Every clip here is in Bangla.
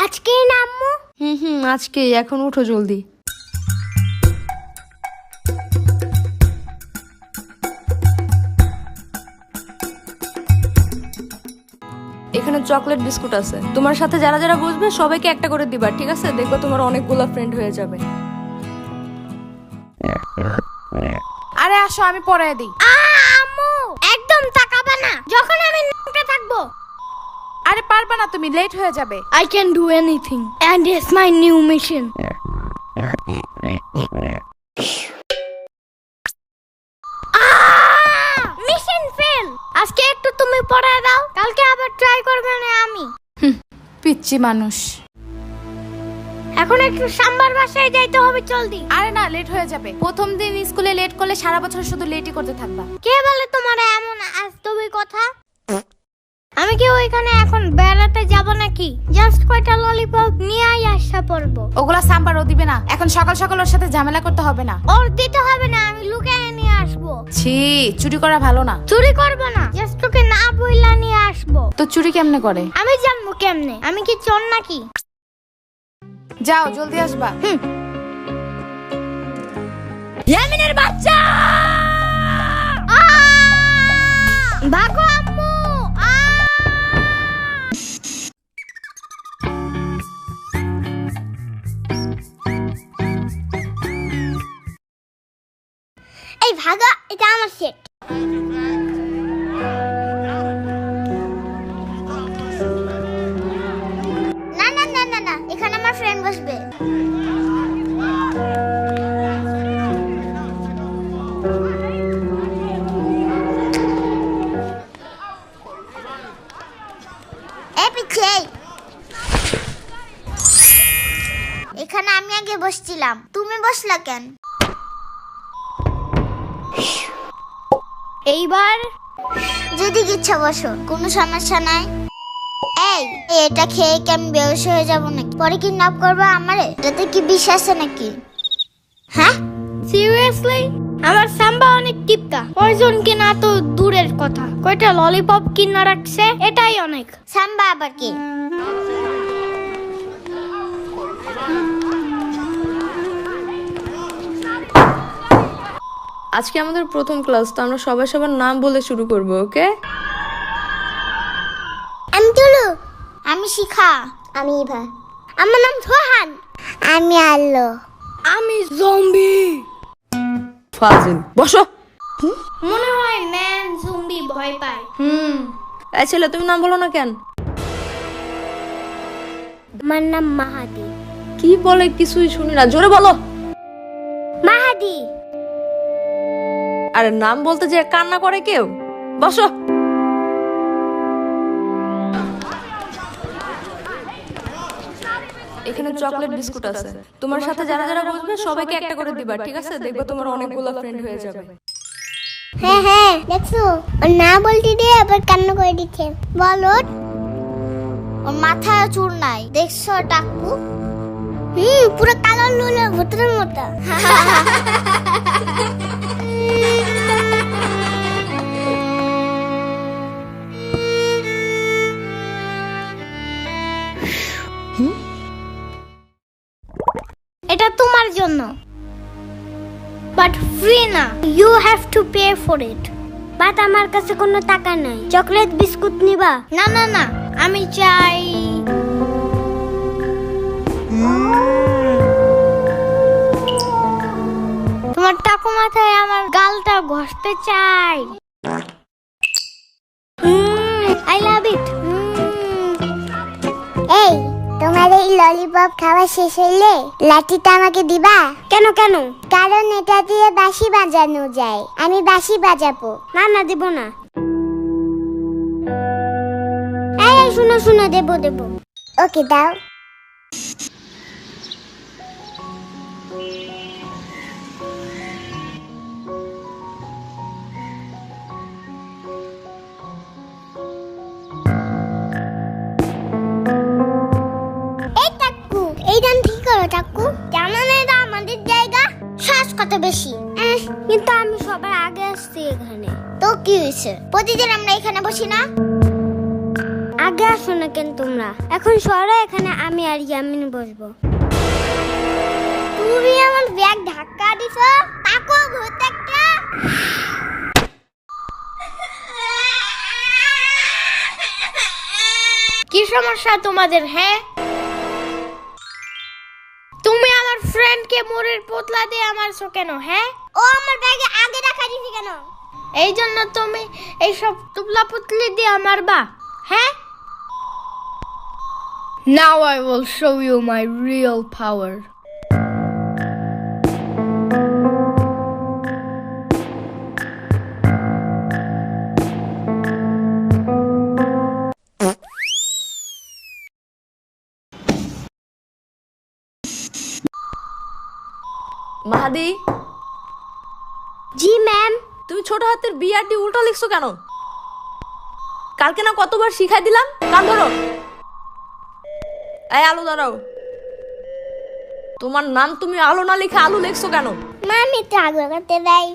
আজকেই না আম্মু? আজকেই। এখন উঠো জলদি। এখানে চকলেট বিস্কুট আছে, তোমার সাথে যারা যারা বসবে সবাইকে একটা করে দিবা, ঠিক আছে? দেখবে তোমার অনেকগুলো ফ্রেন্ড হয়ে যাবে। আরে আসো, আমি পড়ায় দিই। আম্মু একদম তাকাবে না যখন আমি নোটে থাকবো। আরে পারবা না, তুমি লেট হয়ে যাবে। I can do anything and it's my new mission. Mission fail. আজকে একটু তুমি পড়ায় দাও, কালকে আবার ট্রাই করবে না আমি। পিচ্চি মানুষ। এখন একটু সাম্বার বাসায় যাইতে হবে, জলদি। আরে না, লেট হয়ে যাবে। প্রথম দিন স্কুলে লেট করলে সারা বছর শুধু লেটই করতে থাকবা। কে বলে তোমার এমন আজতবি কথা? আমি কি ওইখানে এখন বেড়াতে যাব নাকি? জাস্ট কয়টা ললিপপ নিয়েই আসা পড়বো। ওগুলা সাম্বার ও দিবে না। এখন সকাল সকাল ওর সাথে ঝামেলা করতে হবে না। ওর দিতে হবে না, আমি লুকিয়ে নিয়ে আসবো। ছি, চুরি করা ভালো না। চুরি করবো না, জাস্ট তোকে না বইলা নিয়ে আসবো। তো চুরি কেমনে করে? আমি জানবো কেমনে? আমি কি চোর নাকি? যাও, জলদি আসবা। ইয়ামিনের বাচ্চা! ভাগো আম্মু! এই ভাগা, এটা আমার সেট। না না না না না, এখানে আমার ফ্রেন্ড বসবে। এখানে আমি আগে বসছিলাম, তুমি বসলা কেন? এইবার যদি ইচ্ছা বসো, কোনো সমস্যা নাই। এই এটা খেয়ে কি আমি বেহুশ হয়ে যাবো নাকি? পরে কিডন্যাপ করবে আমারে? এটাতে কি বিষ আছে নাকি? হ্যাঁ সিরিয়াসলি? আমার সাম্বা অনেক টিপকা, পয়জন কিনা তো দূরের কথা, কয়টা ললিপপ কিনা রাখছে, এটাই অনেক। সাম্বা আবার কি? আজকে আমাদের প্রথম ক্লাস, তো আমরা সবাই সবার নাম বলে শুরু করব, ওকে? আমি তুলু। আমি শিখা। আমি ইভা। আমার নাম সোহান। আমি আল্লো। আমি জম্বি। ফাজিল, বসো। মনে হয় ম্যান জম্বি ভয় পায়। এই ছেলে, তুমি নাম বলো না কেন? আমার নাম মাহাদি। কি বলে কিছুই শুনি না, জোরে বলো। মাহাদি। আরে নাম বলতে যে কান্না করে কেউ? বসো। এখানে চকলেট বিস্কুট আছে, তোমার সাথে যারা যারা বসবে সবাইকে একটা করে দিবা, ঠিক আছে? দেখবে তোমার অনেকগুলো ফ্রেন্ড হয়ে যাবে। হ্যাঁ হ্যাঁ, দেখছো ও না বলতে দিয়ে আবার কান্না করে দিচ্ছে। বলো। ওর মাথায় চুল নাই, দেখছো টাকু? পুরো কালো লুলের ভূতের মতো। এটা তোমার জন্য, বাট ফ্রি না, you have to pay for it. But আমার কাছে কোনো টাকা নাই। চকলেট বিস্কুট নিবা? না না না, আমি চাই তোমার টাকু মাথায় আমার গালটা ঘষতে চাই। আই লাভ ইট। এই তোমার এই ললিপপ খাওয়া শেষ হইলে লাঠিটা আমাকে দিবা? কেন কেন? কারণ এটা দিয়ে বাঁশি বাজানো যায়, আমি বাঁশি বাজাবো। না না, দেব না। এই শুনো শুনো, দেব দেব। ওকে দাও। এই গান ঠিক করো টাকু, জানো না এটা আমাদের জায়গা? শ্বাস কত বেশি। কিন্তু আমি সবার আগে আসছি এখানে। তো কি হয়েছে? প্রতিদিন আমরা এখানে বসি না? আগে আসো না কেন তোমরা? এখন সরো, এখানে আমি আর ইয়ামিন বসবো। তুমি আমার ব্যাগ ধাক্কা দিছো, তাকো ভূত একটা। কি সমস্যা তোমাদের? হ্যাঁ, তুমি আমার ফ্রেন্ডকে মোড়ের পোতলা দিয়ে মারছো কেন? হ্যাঁ, ও আমার ব্যাগে আগে রাখা দিছি কেন? এই জন্য তুমি এইসব তুবলা পুতলি দিয়ে মারবা? হ্যাঁ, Now I will show you my real power. Mahadi, জি ম্যাম। তুমি ছোট হাতের বিআরটি উল্টো লিখছো কেন? কালকে না কতবার শিখাই দিলাম। কান ধরো। এই আলু দাঁড়াও। তোমার নাম তুমি আলো না লিখে আলু লিখছো কেন? মামি তো আগে করতে দেয়।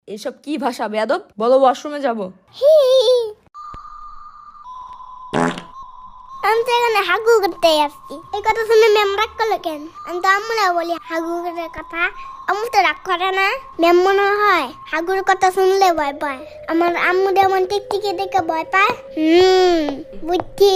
এসব কি ভাষা বেয়াদব? বলো ওয়াশরুমে যাবো। হি, আমি তো এখানে হাগু করতে আসছি। এই কথা শুনে ম্যাম রাগ করলো কেন? আমি তো আম্মুরা বলি হাগু করার কথা, আম্মু তো রাগ করে না। ম্যাম মনে হয় হাগুর কথা শুনলে ভয় পায়। আমার আম্মু যেমন টিকটিকি দেখে ভয় পায়। বুঝছি।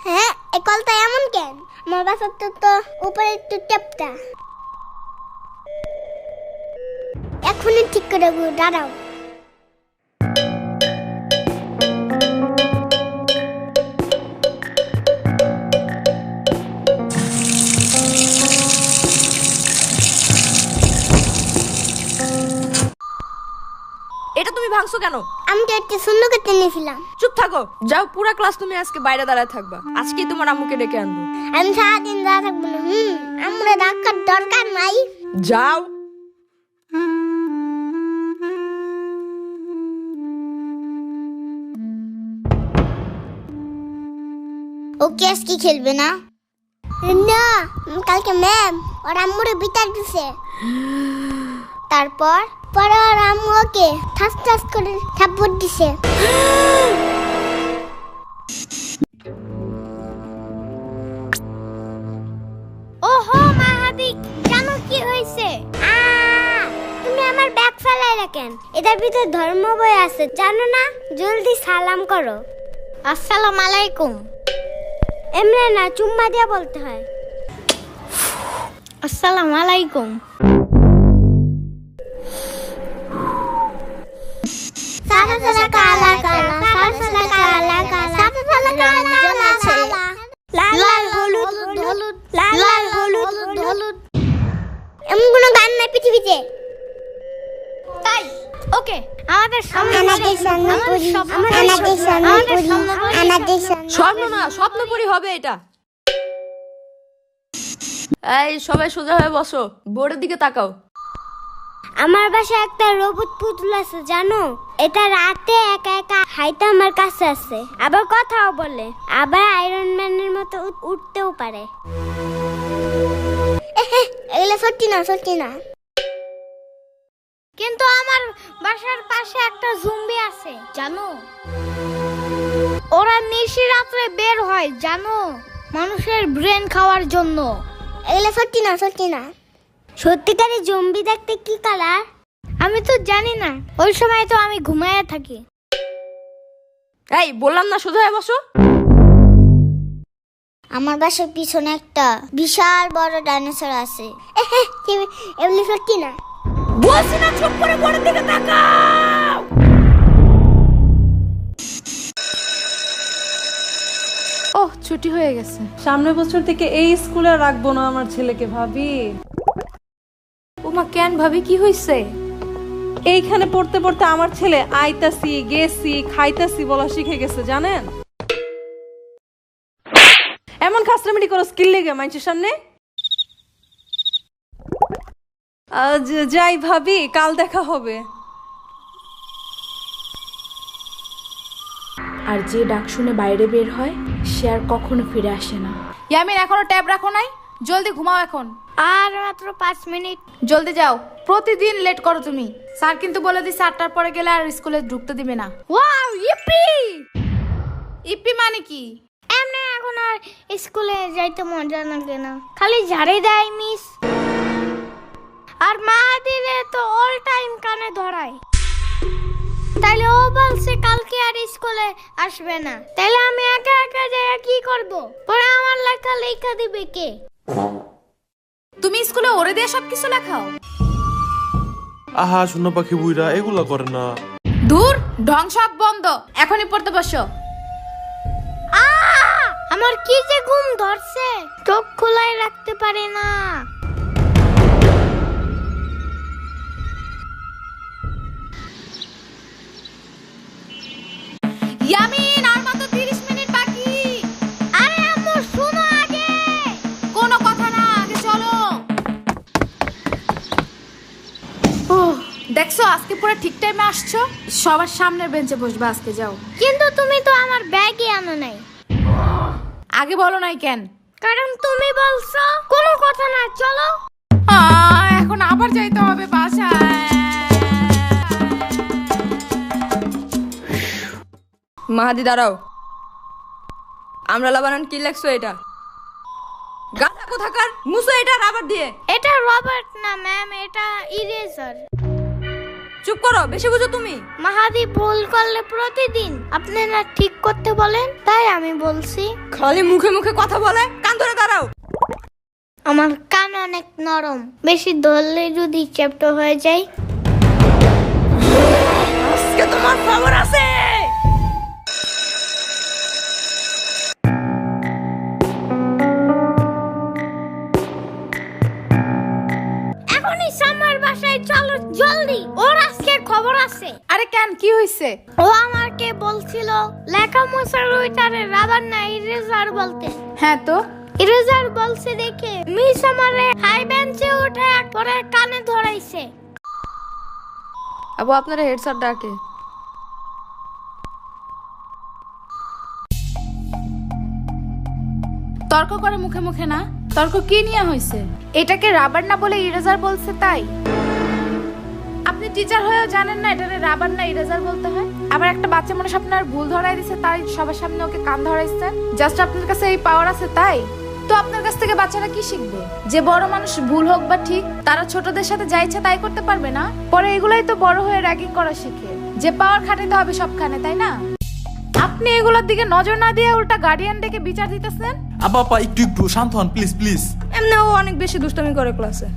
হ্যাঁ, এই কলটা এমন কেন? আমার বাসার তো উপরে একটু টেপটা। এখনই ঠিক করে দাঁড়াও। এটা তুমি ভাঙছো কেন? আমি তো একটু সুন্দর করতে নিয়েছিলাম। চুপ থাকো। যাও, পুরা ক্লাস তুমি আজকে বাইরে দাঁড়ায় থাকবা। আজকেই তোমার আম্মুকে ডেকে আনবো। আমি সারাদিন দাঁড়া থাকবো না। আমরা ডাকার দরকার নাই। যাও। ও কি আজকে খেলবে না? না, কালকে ম্যাম ওর আম্মুরে বিচার দিছে। তারপর পরে ওর আম্মু ওকে ঠাস ঠাস করে থাপ্পড় দিছে। ওহো মাহাদি, জানো কি হয়েছে? তুমি আমার ব্যাগ ফেলাই রাখেন। এটার ভিতরে ধর্ম বই আছে, জানো না? জলদি সালাম করো। আসসালামু আলাইকুম। এমনি না, চুম্মা দিয়ে বলতে হয়। আসসালামু আলাইকুম। সাদা সাদা কালা কালা, সাদা সাদা কালা কালা, সাদা সাদা কালা কালা, লাল লাল হলুদ হলুদ, লাল লাল হলুদ হলুদ। এমন কোনো গান নাই পৃথিবীতে। তাই ওকে, আমাদের স্বপ্ন না, স্বপ্নপুরী হবে এটা। এই সবাই সোজা হয়ে বসো, বোর্ডের দিকে তাকাও। আমার বাসায় একটা রোবট পুতুল আছে, জানো? এটা রাতে একা একা হাইতে আমার কাছে আছে, আবার কথাও বলে, আবার আয়রন ম্যানের মতো উঠতেও পারে। এগুলো সত্যি না, সত্যি না। কিন্তু আমার বাসার পাশে একটা জম্বি আছে, জানো? ওরা নিশি রাত্রে বের হয়, জানো? মানুষের ব্রেন খাওয়ার জন্য। এগুলো সত্যি না, সত্যি না। সত্যিকারের জম্বি দেখতে কি কালার? আমি তো জানি না, ওই সময় তো আমি ঘুমায়া থাকি। এই বললাম না সোজা হয়ে বসো। আমার বাসার পিছনে একটা বিশাল বড় ডাইনোসর আছে। এগুলো সত্যি না। বলছি না চুপ করে বোর্ডের দিকে তাকাও। ওহ, ছুটি হয়ে গেছে। সামনের বছর থেকে এই স্কুলে রাখবো না আমার ছেলেকে, ভাবি। ওমা কেন ভাবি, কি হইছে? এইখানে পড়তে পড়তে আমার ছেলে আইতাছি গেছি খাইতাছি বলা শিখে গেছে, জানেন? এমন খাসরামিটি করো স্কিল লেগে মানুষের সামনে। যাই ভাবি, কাল দেখা হবে। আর যে ডাক শুনে বাইরে বের হয় সে আর কখনো ফিরে আসে না। ইয়ামিন, এখনো ট্যাব রাখো নাই? জলদি ঘুমাও এখন। আর মাত্র 5 মিনিট। জলদি যাও, প্রতিদিন লেট করো তুমি। স্যার কিন্তু বলে দিছে 8টার পরে গেলে আর স্কুলে ঢুকতে দিবে না। ওয়াও, ইপি ইপি মানে কি? এমনি এখন আর স্কুলে যাইতে মজা লাগে না, খালি ঝাড়ি দেয় মিস। আর মাহাদিরে তো অল টাইম কানে ধরায়। তাইলে ও বলছে কালকে আর স্কুলে আসবে না, তাইলে আমি একা একা যাই কি করব? পরে আমার লেখা দিবে কে? তুমি স্কুলে ওরে দিয়ে সবকিছু লেখাও? আহা শূন্য পাখি বুইরা এগুলা করে না। দূর, ঢং সব বন্ধ, এখনই পড়তে বসো। আমার কি যে ঘুম ধরছে, চোখ খোলাই রাখতে পারি না। ইয়ামিন, আর মাত্র 30 মিনিট বাকি। আরে আম্মু শোনো আগে। কোনো কথা না, আগে চলো। ওহ, দেখছো আজকে পুরো ঠিক টাইমে আসছো। সবার সামনের বেঞ্চে বসবা আজকে, যাও। কিন্তু তুমি তো আমার ব্যাগই আনো নাই। আগে বলো নাই কেন? কারণ তুমি বলছো। কোনো কথা না, চলো। এখন আবার যাইতে হবে বাসায়। মাহাদি দাঁড়াও, আমরা লাবানান কি লেখছো এটা? গাধা কোথাকার, মুছো এটা রাবার দিয়ে। এটা রবার্ট না ম্যাম, এটা ইরেজার। চুপ করো, বেশি বুঝো তুমি। মাহাদি ভুল করলে প্রতিদিন আপনি না ঠিক করতে বলেন, তাই আমি বলছি। খালি মুখে মুখে কথা বলে, কান ধরে দাঁড়াও। আমার কান অনেক নরম, বেশি ধরলে যদি চ্যাপ্টা হয়ে যায়। আজকে তোমার খবর আছে। এখনই সামার বাসায় চলো জলদি, ওর আজকে খবর আছে। আরে কেন, কি হইছে? ও আমাকে বলছিল লেখা মোছার ওইটারে রাবার না ইরেজার বলতে। হ্যাঁ তো, ইরেজার বলছে দেখে মিস আমারে হাই বেঞ্চে উঠে পরে কানে ধরাইছে। আবু আপনারা হেড স্যার ডাকে। তর্ক করে মুখে মুখে না। তর্ক কি নিয়ে হইছে? এটাকে রাবার না বলে ইরেজার বলছে তাই? আপনি টিচার হয়েও জানেন না এটারে রাবার না ইরেজার বলতে হয়? আবার একটা বাচ্চা মানুষ আপনার ভুল ধরাই দিছে, তাই সবার সামনে ওকে কান ধরাইছেন। জাস্ট আপনার কাছে এই পাওয়ার আছে তাই? তো আপনার কাছ থেকে বাচ্চারা কি শিখবে? যে বড় মানুষ ভুল হোক বা ঠিক, তারা ছোটদের সাথে যা ইচ্ছা তাই করতে পারবে না? পরে এগুলাই তো বড় হয়ে র্যাগিং করা শিখে, যে পাওয়ার খাটাতে হবে সবখানে, তাই না? আপনি এগুলোর দিকে নজর না দিয়ে উল্টা গার্ডিয়ান ডেকে বিচার দিতেছেন। আব্বা আপা একটু একটু শান্ত হন প্লিজ প্লিজ। এমনি ও অনেক বেশি দুষ্টামি করে ক্লাসে।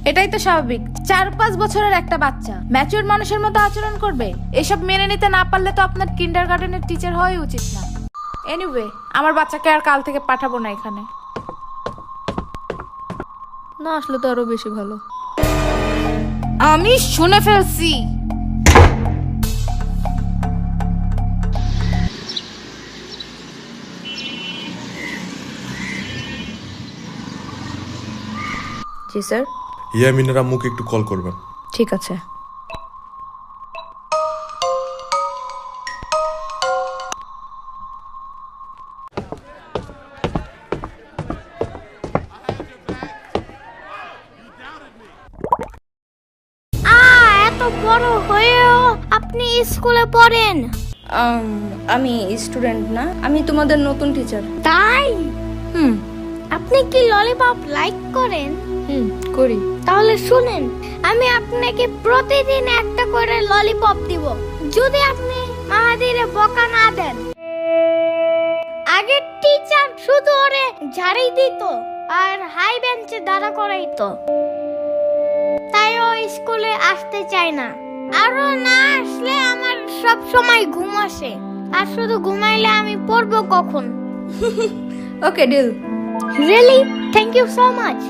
এটাই তো স্বাভাবিক, 4-5 বছরের একটা বাচ্চা ম্যাচিউর মানুষের মতো আচরণ করবে। এসব মেনে নিতে না পারলে তো আপনার কিন্ডারগার্টেনের টিচার হওয়াই উচিত না। এনিওয়ে, আমার বাচ্চাকে আর কাল থেকে পাঠাবো না এখানে। না আসলে তো আরো বেশি ভালো। আমি শুনে ফেলছি। জি স্যার। ইয়ামিনের আম্মুকে একটু কল করবেন। ঠিক আছে। এত বড় হয়েও আপনি স্কুলে পড়েন? আমি স্টুডেন্ট না, আমি তোমাদের নতুন টিচার। তাই? হুম আপনি কি ললিপপ লাইক করেন? হুম করি। তাহলে শুনেন, আমি আপনাকে প্রতিদিন একটা করে ললিপপ দিব যদি আপনি মাহাদিরে বকা না দেন। আগের টিচার শুধু ওরে ঝাড়ি দিত আর হাই বেঞ্চে দাঁড়া করাইতো, তাই ও স্কুলে আসতে চায় না। আরো না আসলে আমার সব সময় ঘুম আসে, আর শুধু ঘুমাইলে আমি পড়বো কখন? Okay deal. Really? Thank you so much.